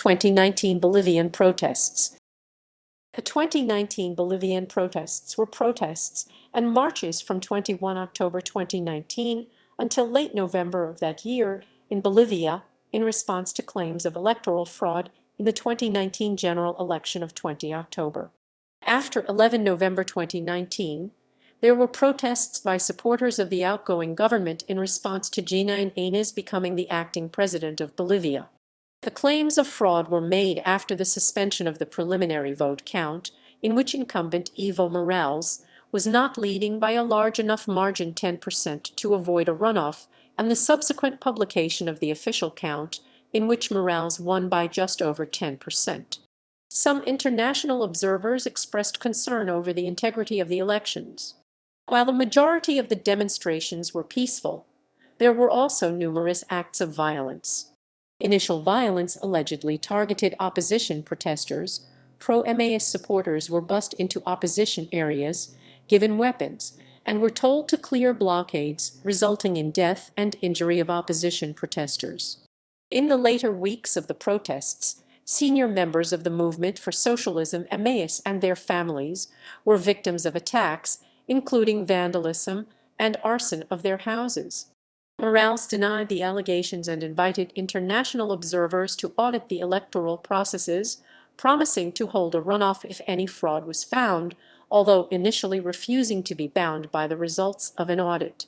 2019 Bolivian protests. The 2019 Bolivian protests were protests and marches from 21 October 2019 until late November of that year in Bolivia in response to claims of electoral fraud in the 2019 general election of 20 October. After 11 November 2019, there were protests by supporters of the outgoing government in response to Jeanine Áñez becoming the acting president of Bolivia. The claims of fraud were made after the suspension of the preliminary vote count, in which incumbent Evo Morales was not leading by a large enough margin 10% to avoid a runoff, and the subsequent publication of the official count, in which Morales won by just over 10%. Some international observers expressed concern over the integrity of the elections. While the majority of the demonstrations were peaceful, there were also numerous acts of violence. Initial violence allegedly targeted opposition protesters. Pro-MAS supporters were bussed into opposition areas, given weapons, and were told to clear blockades, resulting in death and injury of opposition protesters. In the later weeks of the protests, senior members of the Movement for Socialism (MAS) and their families were victims of attacks, including vandalism and arson of their houses. Morales denied the allegations and invited international observers to audit the electoral processes, promising to hold a runoff if any fraud was found, although initially refusing to be bound by the results of an audit.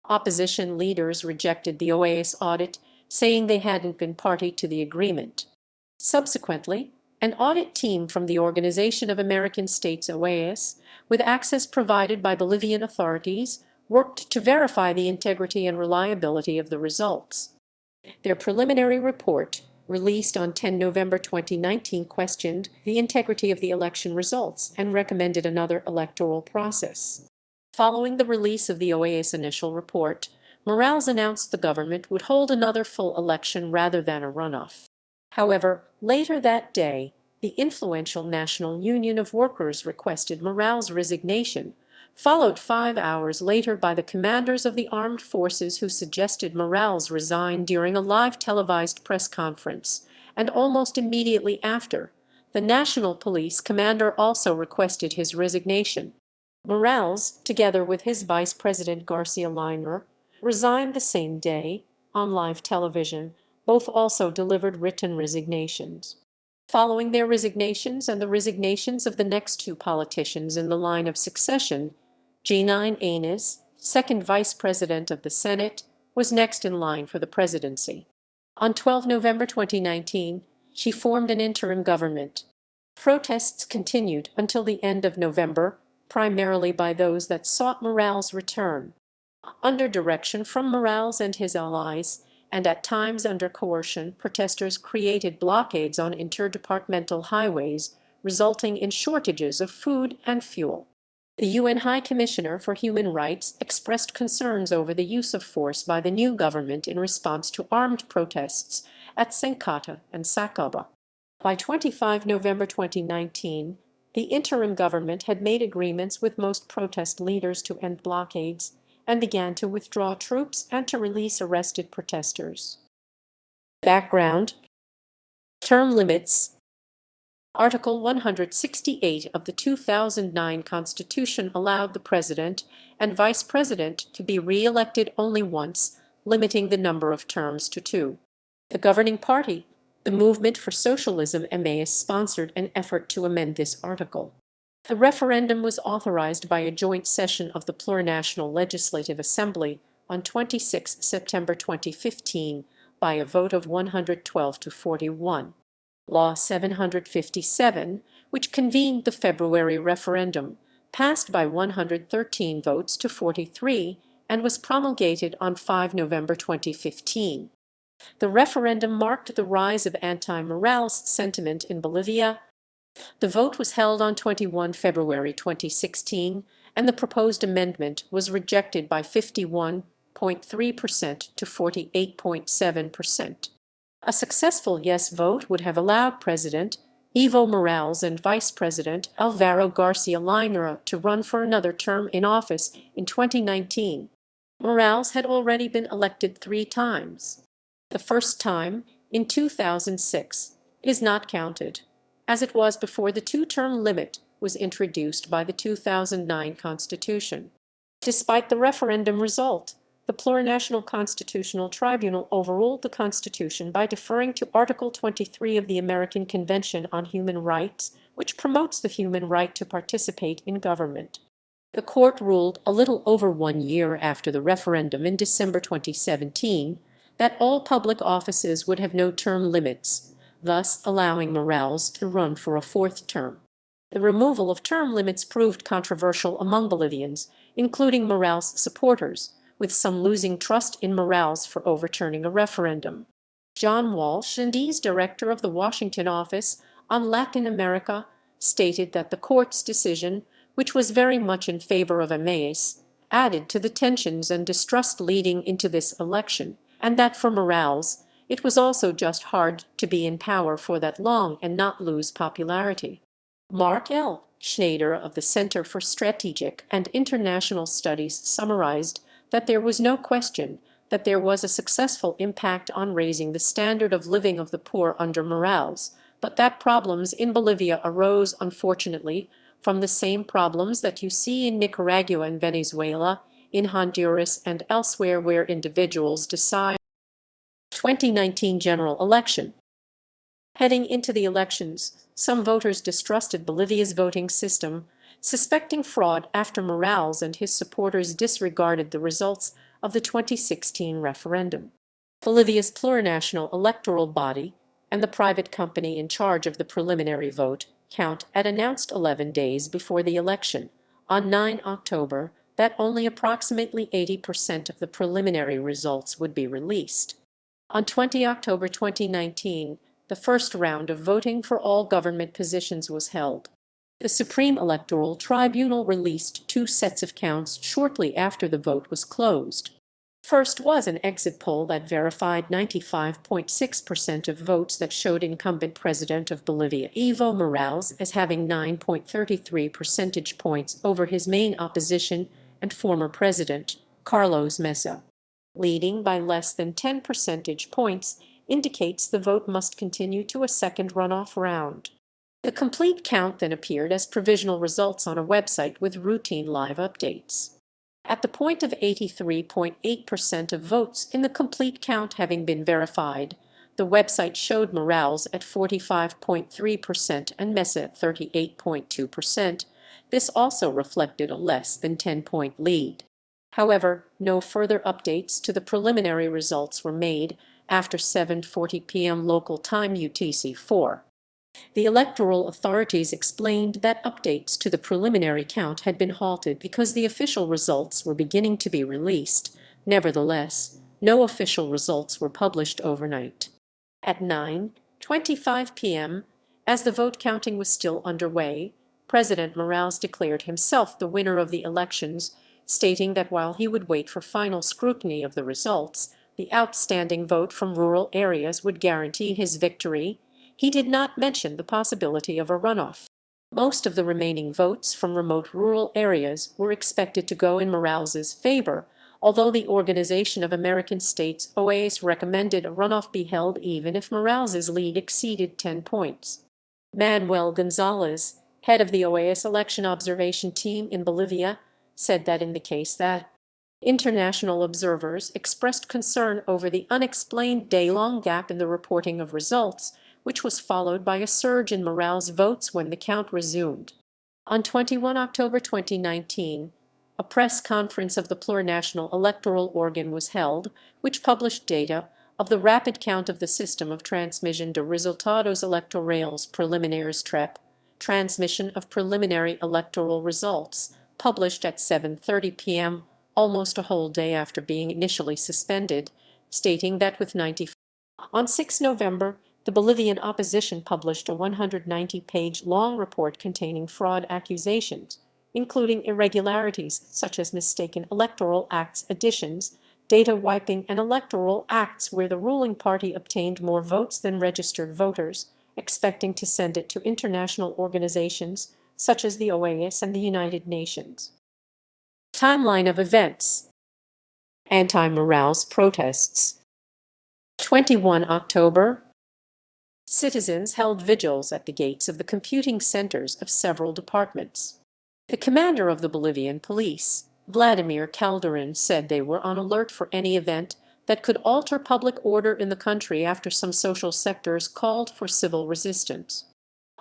Opposition leaders rejected the OAS audit, saying they hadn't been party to the agreement. Subsequently, an audit team from the Organization of American States (OAS), with access provided by Bolivian authorities, worked to verify the integrity and reliability of the results. Their preliminary report, released on 10 November 2019, questioned the integrity of the election results and recommended another electoral process. Following the release of the OAS initial report, Morales announced the government would hold another full election rather than a runoff. However, later that day, the influential National Union of Workers requested Morales' resignation, followed 5 hours later by the commanders of the armed forces who suggested Morales resign during a live televised press conference, and almost immediately after, the National Police commander also requested his resignation. Morales, together with his vice president García Linera, resigned the same day on live television. Both also delivered written resignations. Following their resignations and the resignations of the next two politicians in the line of succession, Jeanine Áñez, second vice president of the Senate, was next in line for the presidency. On 12 November 2019, she formed an interim government. Protests continued until the end of November, primarily by those that sought Morales' return. Under direction from Morales and his allies, and at times under coercion, protesters created blockades on interdepartmental highways, resulting in shortages of food and fuel. The UN High Commissioner for Human Rights expressed concerns over the use of force by the new government in response to armed protests at Sencata and Sacaba. By 25 November 2019, the interim government had made agreements with most protest leaders to end blockades, and began to withdraw troops and to release arrested protesters. Background: term limits. Article 168 of the 2009 Constitution allowed the president and vice president to be re-elected only once, limiting the number of terms to 2. The governing party, the Movement for Socialism (MAS), sponsored an effort to amend this article. The referendum was authorized by a joint session of the Plurinational Legislative Assembly on 26 September 2015 by a vote of 112 to 41. Law 757, which convened the February referendum, passed by 113 votes to 43 and was promulgated on 5 November 2015. The referendum marked the rise of anti-Morales sentiment in Bolivia. The vote was held on 21 February 2016, and the proposed amendment was rejected by 51.3% to 48.7%. A successful yes vote would have allowed President Evo Morales and Vice President Álvaro García Linera to run for another term in office in 2019. Morales had already been elected 3 times. The first time, in 2006, is not counted, as it was before the two-term limit was introduced by the 2009 Constitution. Despite the referendum result, the Plurinational Constitutional Tribunal overruled the Constitution by deferring to Article 23 of the American Convention on Human Rights, which promotes the human right to participate in government. The court ruled a little over 1 year after the referendum in December 2017 that all public offices would have no term limits, thus allowing Morales to run for a fourth term. The removal of term limits proved controversial among Bolivians, including Morales supporters, with some losing trust in Morales for overturning a referendum. John Walsh, Indy's director of the Washington office on Latin America, stated that the court's decision, which was very much in favor of Áñez, added to the tensions and distrust leading into this election, and that for Morales, it was also just hard to be in power for that long and not lose popularity. Mark L. Schneider of the Center for Strategic and International Studies summarized that there was no question that there was a successful impact on raising the standard of living of the poor under Morales, but that problems in Bolivia arose, unfortunately, from the same problems that you see in Nicaragua and Venezuela, in Honduras and elsewhere where individuals decide. 2019 general election. Heading into the elections, some voters distrusted Bolivia's voting system, suspecting fraud after Morales and his supporters disregarded the results of the 2016 referendum. Bolivia's plurinational electoral body and the private company in charge of the preliminary vote count had announced 11 days before the election, on 9 October, that only approximately 80% of the preliminary results would be released. On 20 October 2019, the first round of voting for all government positions was held. The Supreme Electoral Tribunal released two sets of counts shortly after the vote was closed. First was an exit poll that verified 95.6% of votes that showed incumbent president of Bolivia Evo Morales as having 9.33 percentage points over his main opposition and former president, Carlos Mesa. Leading by less than 10 percentage points indicates the vote must continue to a second runoff round. The complete count then appeared as provisional results on a website with routine live updates. At the point of 83.8% of votes in the complete count having been verified, the website showed Morales at 45.3% and Mesa at 38.2%. This also reflected a less than 10-point lead. However, no further updates to the preliminary results were made after 7:40 p.m. local time UTC-4. The electoral authorities explained that updates to the preliminary count had been halted because the official results were beginning to be released. Nevertheless, no official results were published overnight. At 9:25 p.m., as the vote counting was still underway, President Morales declared himself the winner of the elections, stating that while he would wait for final scrutiny of the results, the outstanding vote from rural areas would guarantee his victory. He did not mention the possibility of a runoff. Most of the remaining votes from remote rural areas were expected to go in Morales's favor, although the Organization of American States (OAS) recommended a runoff be held even if Morales's lead exceeded 10 points. Manuel Gonzalez, head of the OAS election observation team in Bolivia, said that in the case that international observers expressed concern over the unexplained day-long gap in the reporting of results, which was followed by a surge in Morales' votes when the count resumed. On 21 October 2019, a press conference of the plurinational electoral organ was held, which published data of the rapid count of the System of Transmisión de Resultados Electorales Preliminares TREP, transmission of preliminary electoral results, published at 7:30 p.m., almost a whole day after being initially suspended, stating that with 90. On 6 November, the Bolivian opposition published a 190-page long report containing fraud accusations, including irregularities such as mistaken electoral acts additions, data wiping, and electoral acts where the ruling party obtained more votes than registered voters, expecting to send it to international organizations such as the OAS and the United Nations. Timeline of events. Anti-Morales protests. 21 October. Citizens held vigils at the gates of the computing centers of several departments. The commander of the Bolivian police, Vladimir Calderon, said they were on alert for any event that could alter public order in the country after some social sectors called for civil resistance.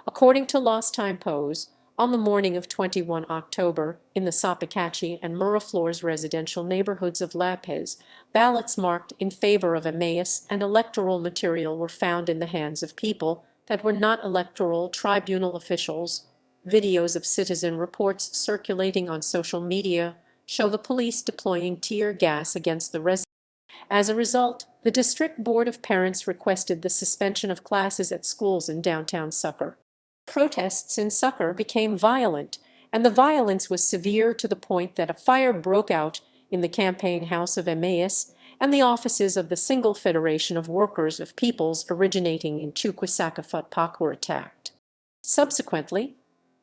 According to Los Tiempos, on the morning of 21 October, in the Sopicachi and Miraflores residential neighborhoods of La Paz, ballots marked in favor of Emmaus and electoral material were found in the hands of people that were not electoral tribunal officials. Videos of citizen reports circulating on social media show the police deploying tear gas against the residents. As a result, the District Board of Parents requested the suspension of classes at schools in downtown Sucre. Protests in Sucre became violent, and the violence was severe to the point that a fire broke out in the campaign house of Emmaus, and the offices of the Single Federation of Workers of Peoples originating in Chuquisaca were attacked. Subsequently,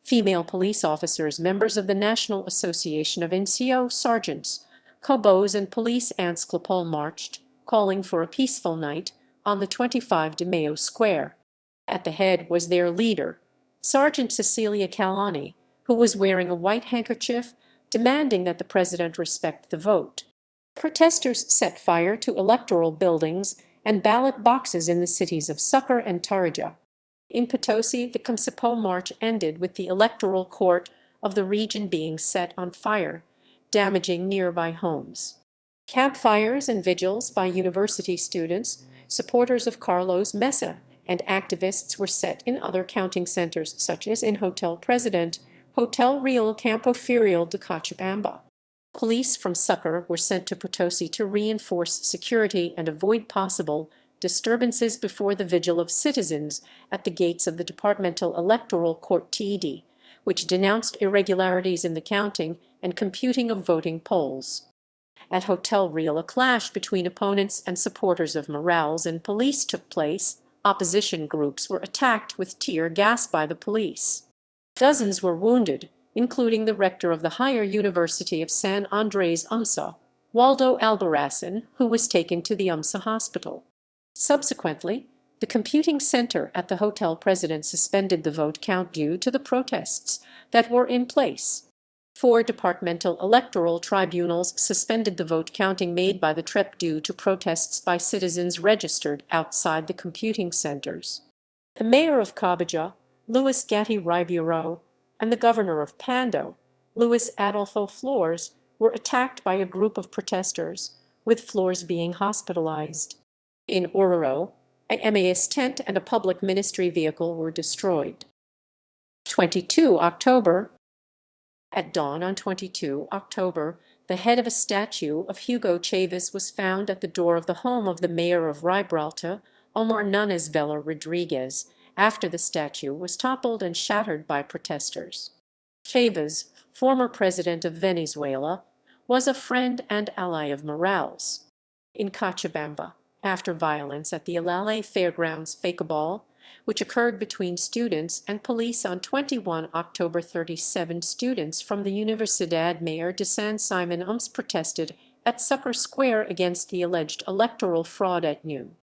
female police officers, members of the National Association of NCO Sergeants, Cobos and Police Ansclopol marched, calling for a peaceful night, on the 25 de Mayo Square. At the head was their leader, Sergeant Cecilia Calani, who was wearing a white handkerchief, demanding that the president respect the vote. Protesters set fire to electoral buildings and ballot boxes in the cities of Sucre and Tarija. In Potosi, the Comsipol march ended with the electoral court of the region being set on fire, damaging nearby homes. Campfires and vigils by university students, supporters of Carlos Mesa, and activists were set in other counting centers, such as in Hotel President, Hotel Real Campo Ferial de Cochabamba. Police from Sucre were sent to Potosi to reinforce security and avoid possible disturbances before the vigil of citizens at the gates of the Departmental Electoral Court TD, which denounced irregularities in the counting and computing of voting polls. At Hotel Real, a clash between opponents and supporters of Morales and police took place. Opposition groups were attacked with tear gas by the police. Dozens were wounded, including the rector of the Higher University of San Andres UMSA, Waldo Albarracin, who was taken to the UMSA hospital. Subsequently, the computing center at the Hotel President suspended the vote count due to the protests that were in place. 4 departmental electoral tribunals suspended the vote counting made by the TREP due to protests by citizens registered outside the computing centers. The mayor of Cabaja, Luis Gatti Ribeiro, and the governor of Pando, Luis Adolfo Flores, were attacked by a group of protesters, with Flores being hospitalized. In Oruro, a MAS tent and a public ministry vehicle were destroyed. 22 October. At dawn on 22 October, the head of a statue of Hugo Chavez was found at the door of the home of the mayor of Riberalta, Omar Nunes Vela Rodriguez, after the statue was toppled and shattered by protesters. Chavez, former president of Venezuela, was a friend and ally of Morales. In Cochabamba, after violence at the Alale Fairgrounds Fakeball, which occurred between students and police on 21 October, 37 students from the Universidad Mayor de San Simon protested at Sucre Square against the alleged electoral fraud at noon.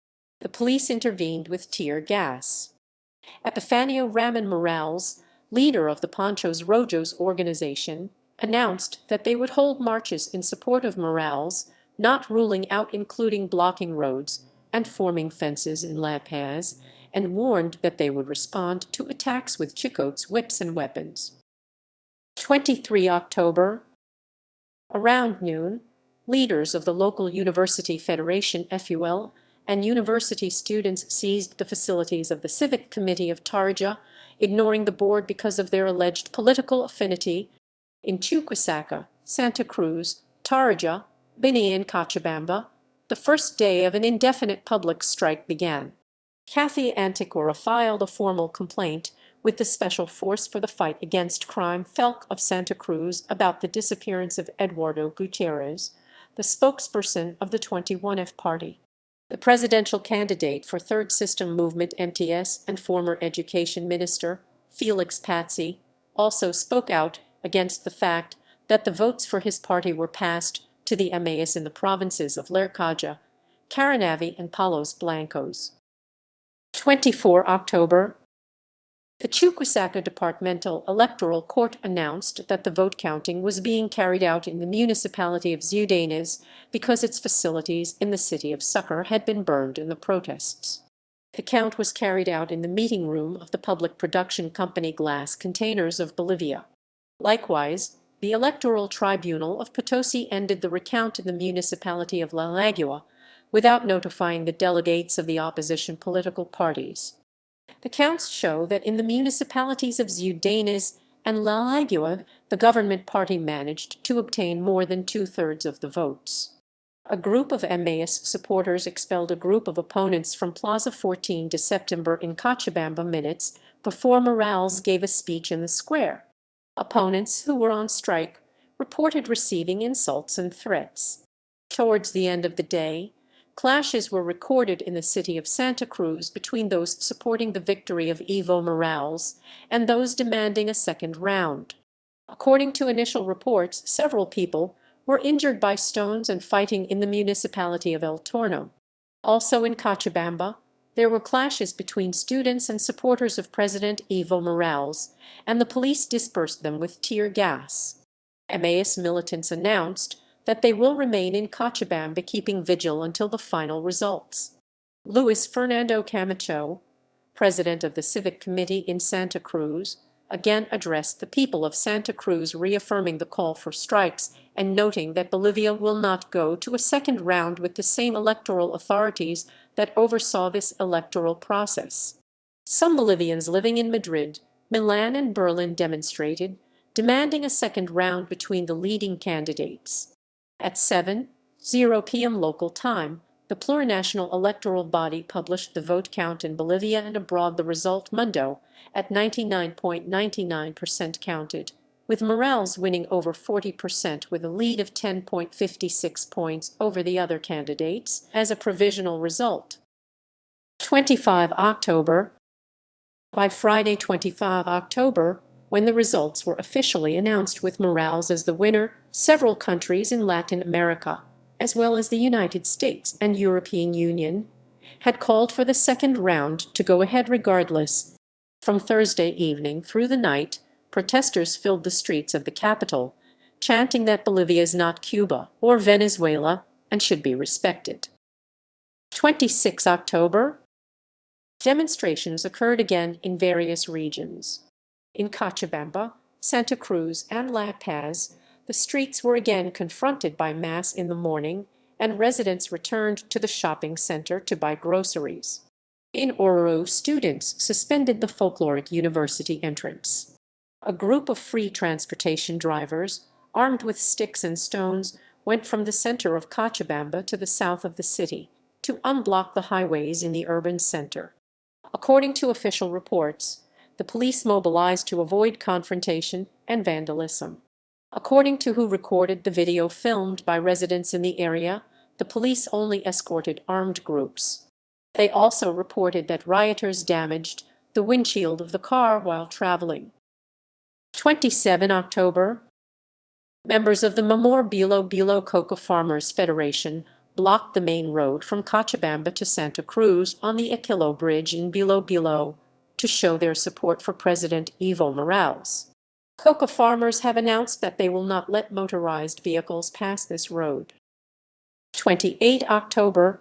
The police intervened with tear gas. Epifanio Ramon Morales, leader of the Ponchos Rojos organization, announced that they would hold marches in support of Morales, not ruling out including blocking roads and forming fences in La Paz, and warned that they would respond to attacks with chicotes, whips, and weapons. 23 October. Around noon, leaders of the local University Federation FUL and university students seized the facilities of the Civic Committee of Tarija, ignoring the board because of their alleged political affinity. In Chuquisaca, Santa Cruz, Tarija, Bini, and Cochabamba, the first day of an indefinite public strike began. Kathy Antiquara filed a formal complaint with the Special Force for the Fight Against Crime FELC of Santa Cruz about the disappearance of Eduardo Gutierrez, the spokesperson of the 21F party. The presidential candidate for Third System Movement MTS and former education minister, Felix Patsy, also spoke out against the fact that the votes for his party were passed to the MAS in the provinces of Lercaja, Caranavi, and Palos Blancos. 24 October. The Chuquisaca Departmental Electoral Court announced that the vote counting was being carried out in the municipality of Jeanine Áñez because its facilities in the city of Sucre had been burned in the protests. The count was carried out in the meeting room of the public production company Glass Containers of Bolivia. Likewise, the Electoral Tribunal of Potosi ended the recount in the municipality of La Lagua without notifying the delegates of the opposition political parties. The counts show that in the municipalities of Jeanine and La Lagua, the government party managed to obtain more than two-thirds of the votes. A group of MAS supporters expelled a group of opponents from Plaza 14 de September in Cochabamba minutes before Morales gave a speech in the square. Opponents who were on strike reported receiving insults and threats. Towards the end of the day, clashes were recorded in the city of Santa Cruz between those supporting the victory of Evo Morales and those demanding a second round. According to initial reports, several people were injured by stones and fighting in the municipality of El Torno. Also in Cochabamba, there were clashes between students and supporters of President Evo Morales, and the police dispersed them with tear gas. MAS militants announced that they will remain in Cochabamba keeping vigil until the final results. Luis Fernando Camacho, president of the Civic Committee in Santa Cruz, again addressed the people of Santa Cruz, reaffirming the call for strikes and noting that Bolivia will not go to a second round with the same electoral authorities that oversaw this electoral process. Some Bolivians living in Madrid, Milan, and Berlin demonstrated, demanding a second round between the leading candidates. At 7:00 p.m. local time, the plurinational electoral body published the vote count in Bolivia and abroad. The result Monday at 99.99% counted, with Morales winning over 40% with a lead of 10.56 points over the other candidates as a provisional result. 25 October. By Friday 25 October, when the results were officially announced with Morales as the winner, several countries in Latin America, as well as the United States and European Union, had called for the second round to go ahead regardless. From Thursday evening through the night, protesters filled the streets of the capital, chanting that Bolivia is not Cuba or Venezuela and should be respected. 26 October. Demonstrations occurred again in various regions. In Cochabamba, Santa Cruz, and La Paz, the streets were again confronted by mass in the morning, and residents returned to the shopping center to buy groceries. In Oruro, students suspended the folkloric university entrance. A group of free transportation drivers, armed with sticks and stones, went from the center of Cochabamba to the south of the city to unblock the highways in the urban center. According to official reports, the police mobilized to avoid confrontation and vandalism. According to who recorded the video filmed by residents in the area, the police only escorted armed groups. They also reported that rioters damaged the windshield of the car while traveling. 27 October. Members of the Mamor Bilo Coca Farmers Federation blocked the main road from Cochabamba to Santa Cruz on the Aquilo Bridge in Bilo to show their support for President Evo Morales. Coca farmers have announced that they will not let motorized vehicles pass this road. 28 October.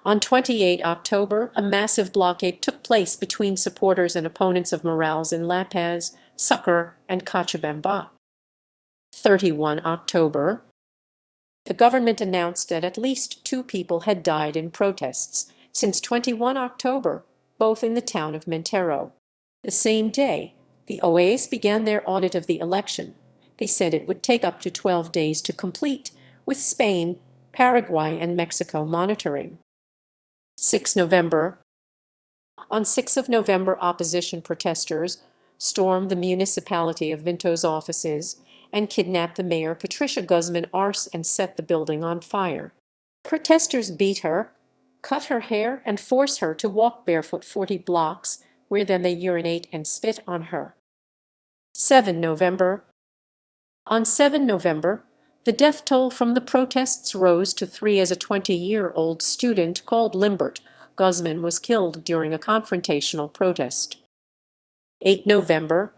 On 28 October, a massive blockade took place between supporters and opponents of Morales in La Paz, Sucre, and Cochabamba. 31 October. The government announced that at least 2 people had died in protests since 21 October, both in the town of Montero. The same day, the OAS began their audit of the election. They said it would take up to 12 days to complete, with Spain, Paraguay, and Mexico monitoring. 6 November. On 6 November, opposition protesters stormed the municipality of Vinto's offices and kidnapped the mayor Patricia Guzman Arce and set the building on fire. Protesters beat her, cut her hair, and forced her to walk barefoot 40 blocks, where then they urinate and spit on her. 7 November. On 7 November, the death toll from the protests rose to 3 as a 20-year-old student called Limbert, Guzman was killed during a confrontational protest. 8 November.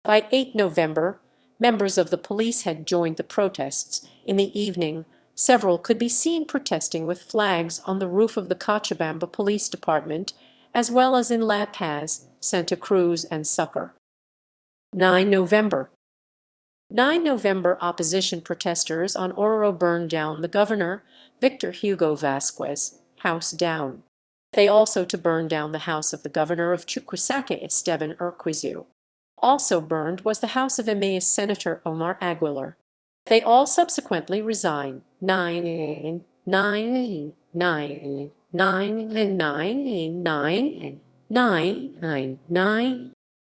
By 8 November, members of the police had joined the protests. In the evening, several could be seen protesting with flags on the roof of the Cochabamba Police Department, as well as in La Paz, Santa Cruz, and Sucre. 9 November. 9 November opposition protesters on Oruro burned down the governor, Victor Hugo Vasquez, house down. They also to burn down the house of the governor of Chuquisaca, Esteban Urquizu. Also burned was the house of Emmaus Senator Omar Aguilar. They all subsequently resigned. 9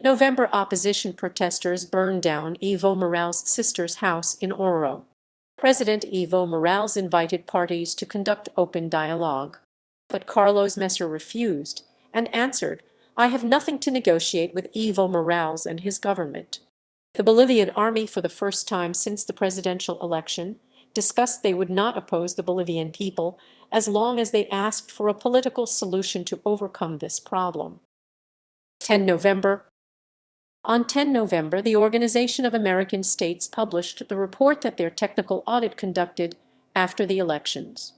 November opposition protesters burned down Evo Morales' sister's house in Oruro. President Evo Morales invited parties to conduct open dialogue. But Carlos Messer refused and answered, "I have nothing to negotiate with Evo Morales and his government." The Bolivian army, for the first time since the presidential election, discussed they would not oppose the Bolivian people as long as they asked for a political solution to overcome this problem. 10 November. On 10 November, the Organization of American States published the report that their technical audit conducted after the elections.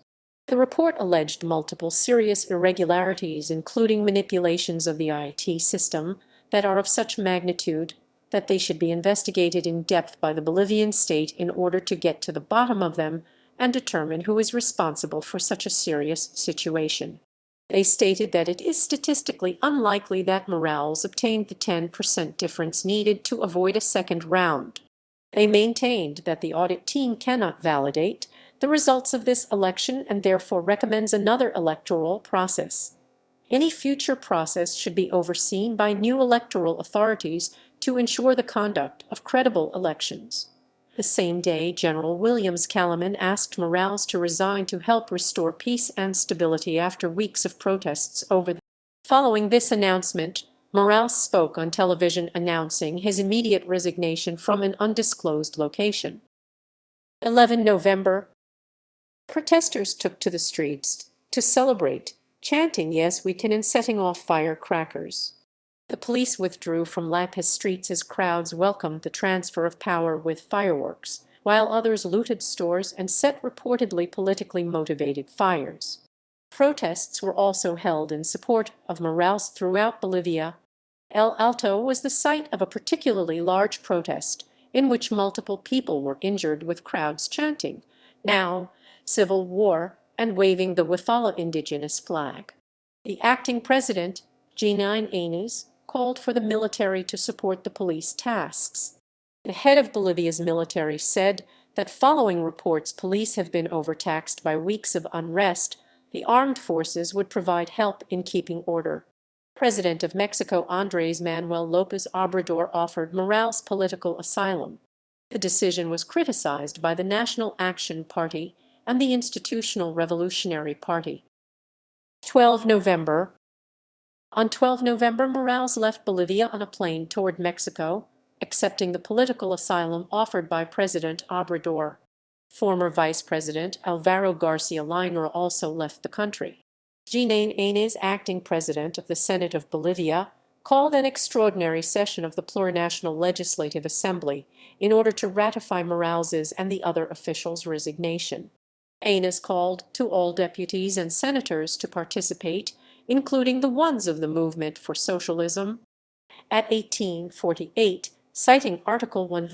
The report alleged multiple serious irregularities, including manipulations of the IT system, that are of such magnitude that they should be investigated in depth by the Bolivian state in order to get to the bottom of them and determine who is responsible for such a serious situation. They stated that it is statistically unlikely that Morales obtained the 10% difference needed to avoid a second round. They maintained that the audit team cannot validate the results of this election and therefore recommends another electoral process. Any future process should be overseen by new electoral authorities to ensure the conduct of credible elections. The same day, General Williams Kalaman asked Morales to resign to help restore peace and stability after weeks of protests over the. Following this announcement, Morales spoke on television announcing his immediate resignation from an undisclosed location. 11 November. Protesters took to the streets to celebrate, chanting "Yes, we can" and setting off firecrackers. The police withdrew from La Paz streets as crowds welcomed the transfer of power with fireworks, while others looted stores and set reportedly politically motivated fires. Protests were also held in support of Morales throughout Bolivia. El Alto was the site of a particularly large protest, in which multiple people were injured with crowds chanting, "Now, civil war," and waving the Huifala indigenous flag. The acting president, Jeanine Áñez, called for the military to support the police tasks. The head of Bolivia's military said that following reports police have been overtaxed by weeks of unrest, the armed forces would provide help in keeping order. President of Mexico Andrés Manuel López Obrador offered Morales political asylum. The decision was criticized by the National Action Party and the Institutional Revolutionary Party. 12 November. On 12 November, Morales left Bolivia on a plane toward Mexico, accepting the political asylum offered by President Obrador. Former Vice President Alvaro García Linera also left the country. Jeanine Áñez, acting president of the Senate of Bolivia, called an extraordinary session of the Plurinational Legislative Assembly in order to ratify Morales's and the other officials' resignation. Áñez called to all deputies and senators to participate, including the ones of the Movement for Socialism. At 1848, citing Article 1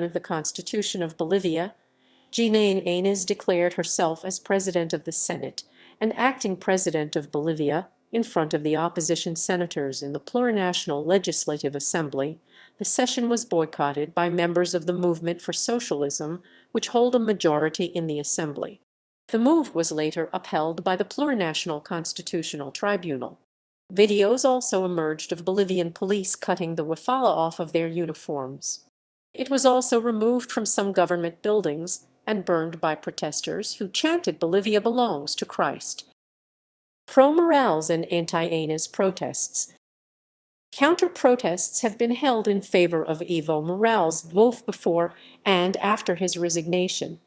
of the Constitution of Bolivia, Jeanine Áñez declared herself as president of the Senate and acting president of Bolivia in front of the opposition senators in the Plurinational Legislative Assembly. The session was boycotted by members of the Movement for Socialism, which hold a majority in the Assembly. The move was later upheld by the Plurinational Constitutional Tribunal. Videos also emerged of Bolivian police cutting the Huifala off of their uniforms. It was also removed from some government buildings and burned by protesters who chanted "Bolivia belongs to Christ." Pro-Morales and anti-Áñez protests. Counter-protests have been held in favor of Evo Morales both before and after his resignation.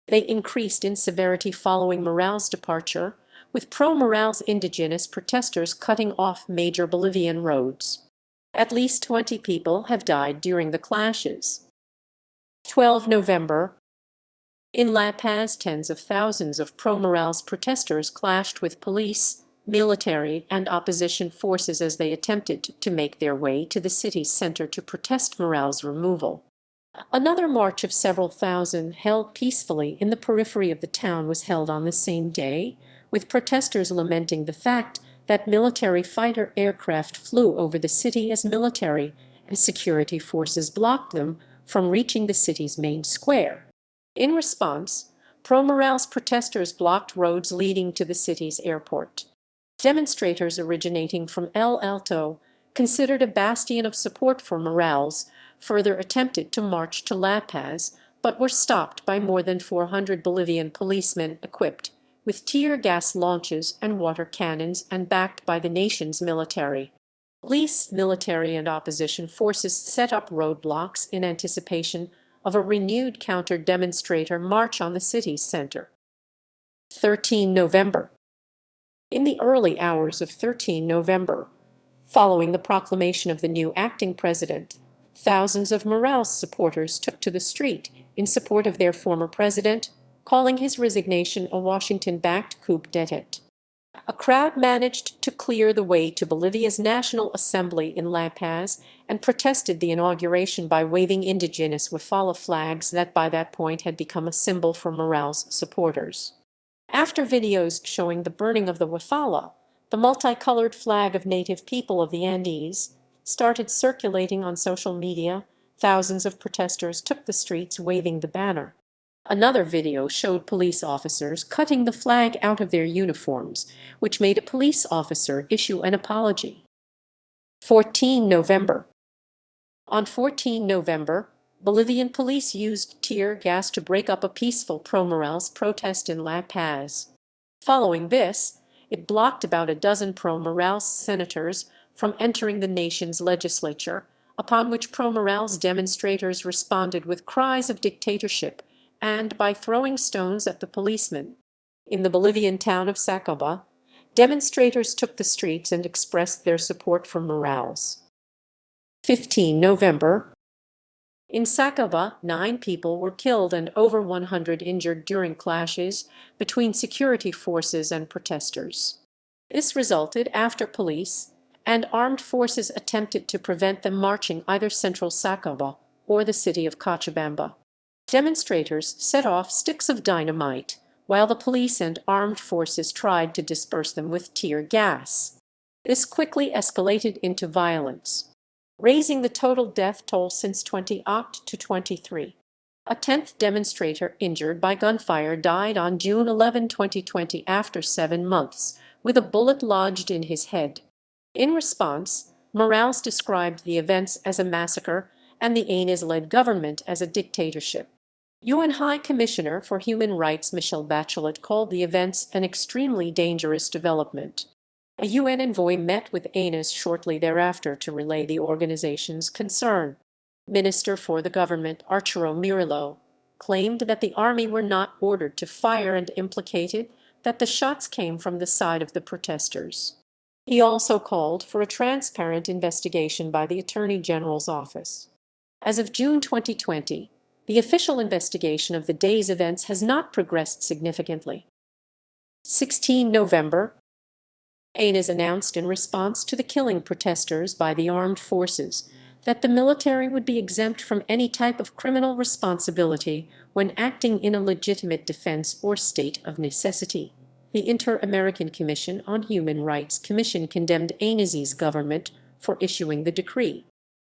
They increased in severity following Morales' departure, with pro-Morales indigenous protesters cutting off major Bolivian roads. At least 20 people have died during the clashes. 12 November. In La Paz, tens of thousands of pro-Morales protesters clashed with police, military, and opposition forces as they attempted to make their way to the city's center to protest Morales' removal. Another march of several thousand held peacefully in the periphery of the town was held on the same day, with protesters lamenting the fact that military fighter aircraft flew over the city as military and security forces blocked them from reaching the city's main square. In response, pro-Morales protesters blocked roads leading to the city's airport. Demonstrators originating from El Alto, considered a bastion of support for Morales, further attempted to march to La Paz, but were stopped by more than 400 Bolivian policemen equipped with tear gas launches and water cannons and backed by the nation's military. Police, military, and opposition forces set up roadblocks in anticipation of a renewed counter-demonstrator march on the city's center. 13 November. In the early hours of 13 November, following the proclamation of the new acting president, thousands of Morales supporters took to the street in support of their former president, calling his resignation a Washington-backed coup d'état. A crowd managed to clear the way to Bolivia's National Assembly in La Paz and protested the inauguration by waving indigenous Huifala flags that by that point had become a symbol for Morales' supporters. After videos showing the burning of the Huifala, the multicolored flag of native people of the Andes, started circulating on social media, thousands of protesters took the streets waving the banner. Another video showed police officers cutting the flag out of their uniforms, which made a police officer issue an apology. 14 November. On 14 November, Bolivian police used tear gas to break up a peaceful pro-Morales protest in La Paz. Following this, it blocked about a dozen pro-Morales senators from entering the nation's legislature, upon which pro-Morales demonstrators responded with cries of dictatorship and by throwing stones at the policemen. In the Bolivian town of Sacaba, demonstrators took the streets and expressed their support for Morales. 15 November. In Sacaba, 9 people were killed and over 100 injured during clashes between security forces and protesters. This resulted after police and armed forces attempted to prevent them marching either central Sacaba or the city of Cochabamba. Demonstrators set off sticks of dynamite, while the police and armed forces tried to disperse them with tear gas. This quickly escalated into violence, raising the total death toll since 2008 to 23. A 10th demonstrator injured by gunfire died on June 11, 2020 after 7 months, with a bullet lodged in his head. In response, Morales described the events as a massacre and the Áñez-led government as a dictatorship. UN High Commissioner for Human Rights Michelle Bachelet called the events an extremely dangerous development. A UN envoy met with Áñez shortly thereafter to relay the organization's concern. Minister for the government Arturo Murillo claimed that the army were not ordered to fire and implicated that the shots came from the side of the protesters. He also called for a transparent investigation by the Attorney General's office. As of June 2020, the official investigation of the day's events has not progressed significantly. 16 November. Áñez announced in response to the killing protesters by the armed forces that the military would be exempt from any type of criminal responsibility when acting in a legitimate defense or state of necessity. The Inter-American Commission on Human Rights Commission condemned Áñez's government for issuing the decree.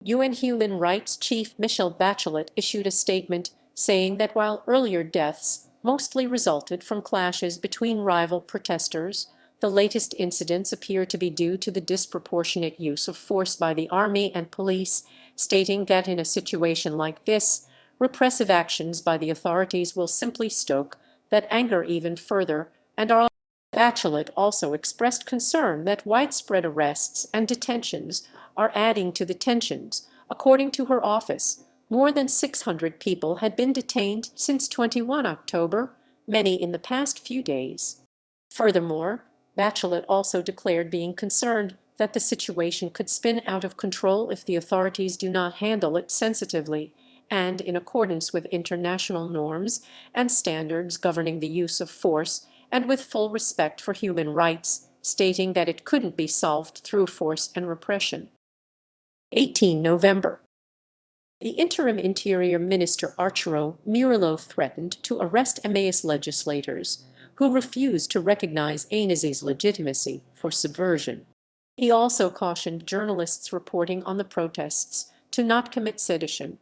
UN Human Rights Chief Michelle Bachelet issued a statement saying that while earlier deaths mostly resulted from clashes between rival protesters, the latest incidents appear to be due to the disproportionate use of force by the army and police, stating that in a situation like this, repressive actions by the authorities will simply stoke that anger even further, and our Bachelet also expressed concern that widespread arrests and detentions are adding to the tensions. According to her office, more than 600 people had been detained since 21 October, many in the past few days. Furthermore, Bachelet also declared being concerned that the situation could spin out of control if the authorities do not handle it sensitively and in accordance with international norms and standards governing the use of force and with full respect for human rights, stating that it couldn't be solved through force and repression. 18 November. The interim Interior Minister Arturo Murillo threatened to arrest Emmaus legislators who refused to recognize Áñez's legitimacy for subversion. He also cautioned journalists reporting on the protests to not commit sedition.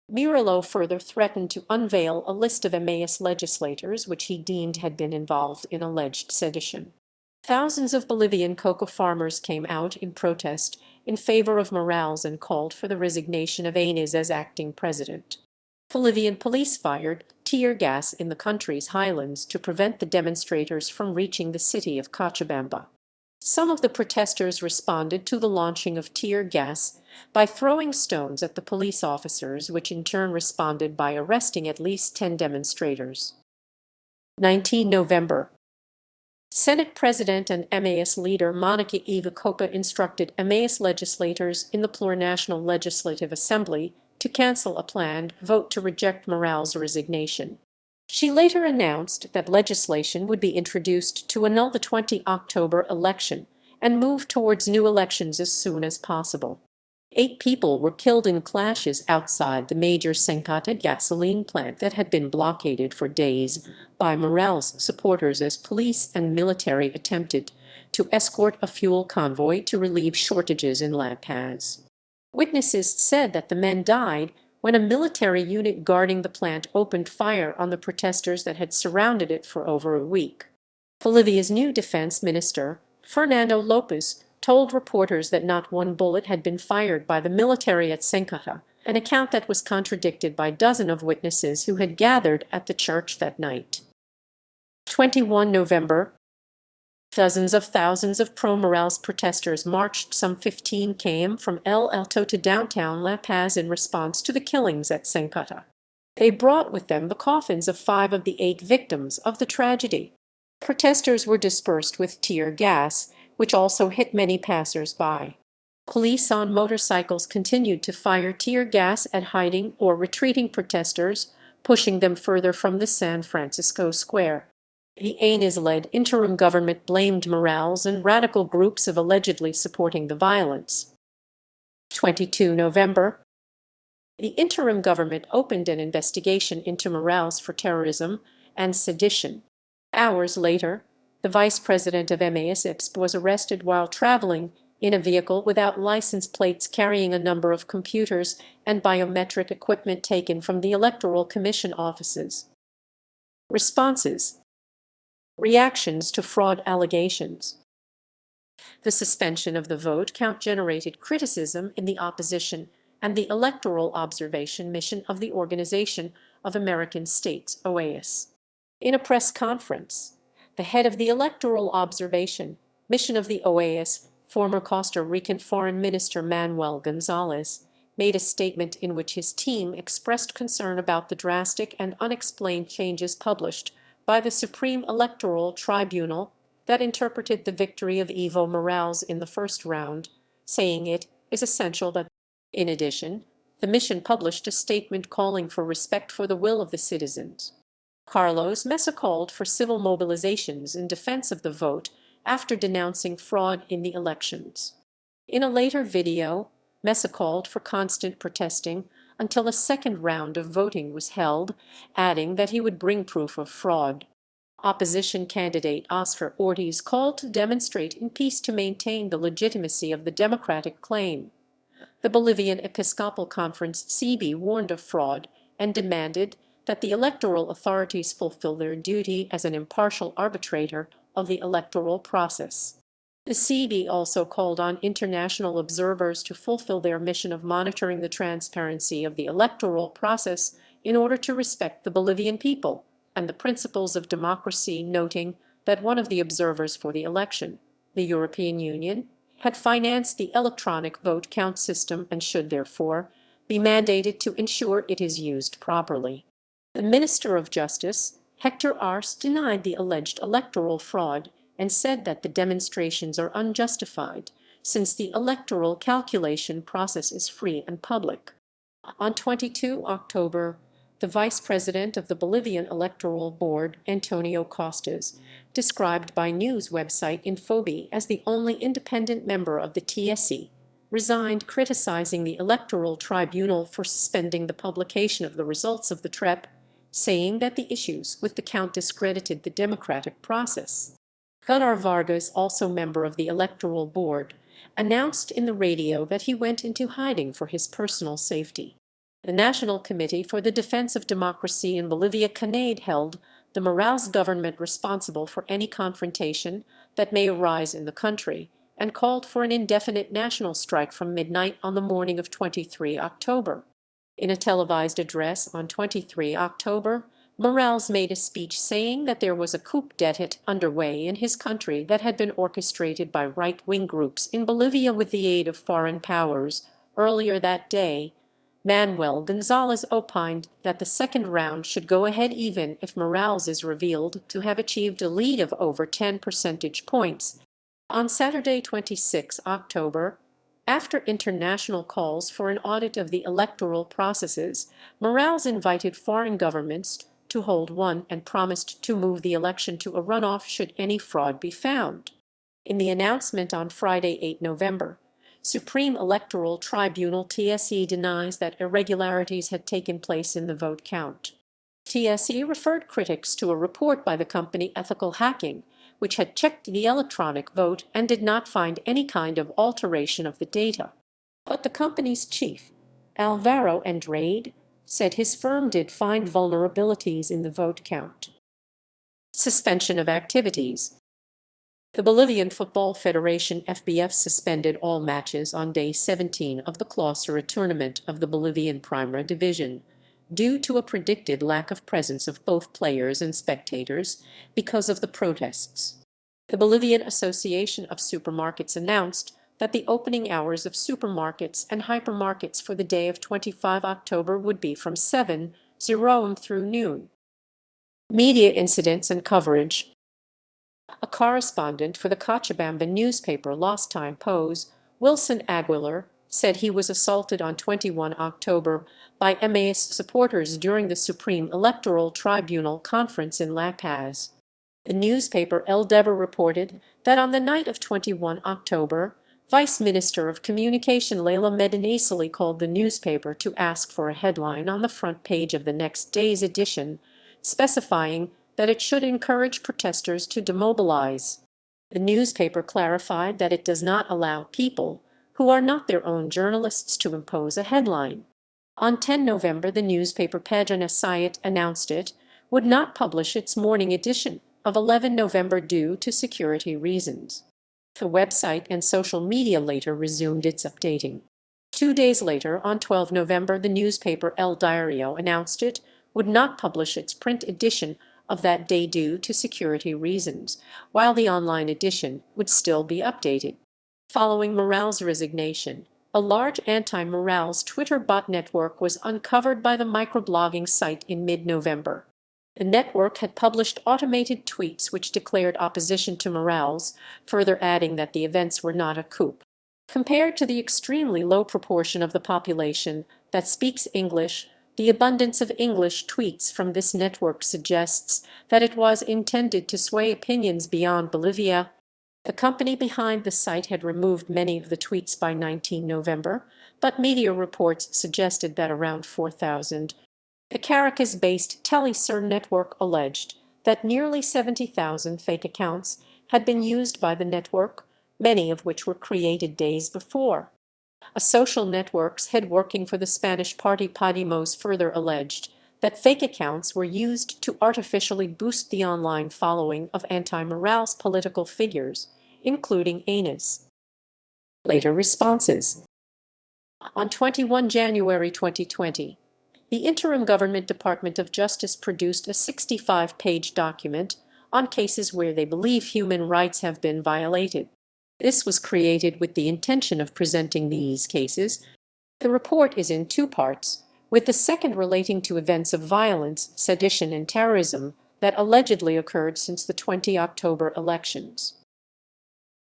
Murillo further threatened to unveil a list of Emmaus legislators which he deemed had been involved in alleged sedition. Thousands of Bolivian cocoa farmers came out in protest in favor of Morales and called for the resignation of Áñez as acting president. Bolivian police fired tear gas in the country's highlands to prevent the demonstrators from reaching the city of Cochabamba. Some of the protesters responded to the launching of tear gas by throwing stones at the police officers, which in turn responded by arresting at least 10 demonstrators. 19 November. Senate President and Emmaus leader Monica Eva Copa instructed Emmaus legislators in the Plurinational Legislative Assembly to cancel a planned vote to reject Morales' resignation. She later announced that legislation would be introduced to annul the 20 October election and move towards new elections as soon as possible. 8 people were killed in clashes outside the major Sencata gasoline plant that had been blockaded for days by Morales supporters as police and military attempted to escort a fuel convoy to relieve shortages in La Paz. Witnesses said that the men died when a military unit guarding the plant opened fire on the protesters that had surrounded it for over a week. Bolivia's new defense minister, Fernando Lopez, told reporters that not one bullet had been fired by the military at Sencata, an account that was contradicted by dozens of witnesses who had gathered at the church that night. 21 November. Dozens of thousands of pro-Morales protesters marched some 15 km from El Alto to downtown La Paz in response to the killings at Sencata. They brought with them the coffins of 5 of the 8 victims of the tragedy. Protesters were dispersed with tear gas, which also hit many passers-by. Police on motorcycles continued to fire tear gas at hiding or retreating protesters, pushing them further from the San Francisco Square. The Áñez-led interim government blamed Morales and radical groups of allegedly supporting the violence. 22 November. The interim government opened an investigation into Morales for terrorism and sedition. Hours later, the vice president of Emmaus was arrested while traveling in a vehicle without license plates carrying a number of computers and biometric equipment taken from the Electoral Commission offices. Responses. Reactions to fraud allegations. The suspension of the vote count generated criticism in the opposition and the Electoral Observation Mission of the Organization of American States, OAS. In a press conference, the head of the Electoral Observation Mission of the OAS, former Costa Rican Foreign Minister Manuel Gonzalez, made a statement in which his team expressed concern about the drastic and unexplained changes published by the Supreme Electoral Tribunal that interpreted the victory of Evo Morales in the first round, saying it is essential that. In addition, the mission published a statement calling for respect for the will of the citizens. Carlos Mesa called for civil mobilizations in defense of the vote after denouncing fraud in the elections. In a later video, Mesa called for constant protesting until a second round of voting was held, adding that he would bring proof of fraud. Opposition candidate Oscar Ortiz called to demonstrate in peace to maintain the legitimacy of the democratic claim. The Bolivian Episcopal Conference (CB) warned of fraud and demanded that the electoral authorities fulfill their duty as an impartial arbitrator of the electoral process. The CB also called on international observers to fulfill their mission of monitoring the transparency of the electoral process in order to respect the Bolivian people and the principles of democracy, noting that one of the observers for the election, the European Union, had financed the electronic vote count system and should therefore be mandated to ensure it is used properly. The Minister of Justice, Hector Arce, denied the alleged electoral fraud and said that the demonstrations are unjustified, since the electoral calculation process is free and public. On 22 October, the vice president of the Bolivian Electoral Board, Antonio Costas, described by news website Infobi as the only independent member of the TSE, resigned, criticizing the Electoral Tribunal for suspending the publication of the results of the TREP, saying that the issues with the count discredited the democratic process. Gunnar Vargas, also member of the Electoral Board, announced in the radio that he went into hiding for his personal safety. The National Committee for the Defense of Democracy in Bolivia, CANADE, held the Morales government responsible for any confrontation that may arise in the country, and called for an indefinite national strike from midnight on the morning of 23 October. In a televised address on 23 October, Morales made a speech saying that there was a coup d'état underway in his country that had been orchestrated by right-wing groups in Bolivia with the aid of foreign powers. Earlier that day, Manuel Gonzalez opined that the second round should go ahead even if Morales is revealed to have achieved a lead of over 10 percentage points. On Saturday, 26 October, after international calls for an audit of the electoral processes, Morales invited foreign governments to hold one and promised to move the election to a runoff should any fraud be found. In the announcement on Friday, 8 November, Supreme Electoral Tribunal TSE denies that irregularities had taken place in the vote count. TSE referred critics to a report by the company Ethical Hacking, which had checked the electronic vote and did not find any kind of alteration of the data. But the company's chief, Alvaro Andrade, said his firm did find vulnerabilities in the vote count. Suspension of activities. The Bolivian Football Federation (FBF) suspended all matches on day 17 of the Clausura tournament of the Bolivian Primera Division, due to a predicted lack of presence of both players and spectators because of the protests. The Bolivian Association of Supermarkets announced that the opening hours of supermarkets and hypermarkets for the day of 25 October would be from 7:00 am through noon. Media incidents and coverage. A correspondent for the Cochabamba newspaper Los Tiempos, Wilson Aguilar, said he was assaulted on 21 October by MAS supporters during the Supreme Electoral Tribunal conference in La Paz. The newspaper El Deber reported that on the night of 21 October, Vice Minister of Communication Leila Medinaceli called the newspaper to ask for a headline on the front page of the next day's edition, specifying that it should encourage protesters to demobilize. The newspaper clarified that it does not allow people who are not their own journalists to impose a headline. On 10 November, the newspaper Pagina Sayat announced it would not publish its morning edition of 11 November due to security reasons. The website and social media later resumed its updating. 2 days later, on 12 November, the newspaper El Diario announced it would not publish its print edition of that day due to security reasons, while the online edition would still be updated. Following Morales' resignation, a large anti-Morales Twitter bot network was uncovered by the microblogging site in mid-November. The network had published automated tweets which declared opposition to Morales, further adding that the events were not a coup. Compared to the extremely low proportion of the population that speaks English, the abundance of English tweets from this network suggests that it was intended to sway opinions beyond Bolivia. The company behind the site had removed many of the tweets by 19 November, but media reports suggested that around 4,000. The Caracas-based Telesur network alleged that nearly 70,000 fake accounts had been used by the network, many of which were created days before. A social network's head working for the Spanish party Podemos further alleged that fake accounts were used to artificially boost the online following of anti-Morales political figures, including Áñez. Later responses. On 21 January 2020, the Interim Government Department of Justice produced a 65-page document on cases where they believe human rights have been violated. This was created with the intention of presenting these cases. The report is in two parts, with the second relating to events of violence, sedition, and terrorism, that allegedly occurred since the 20 October elections.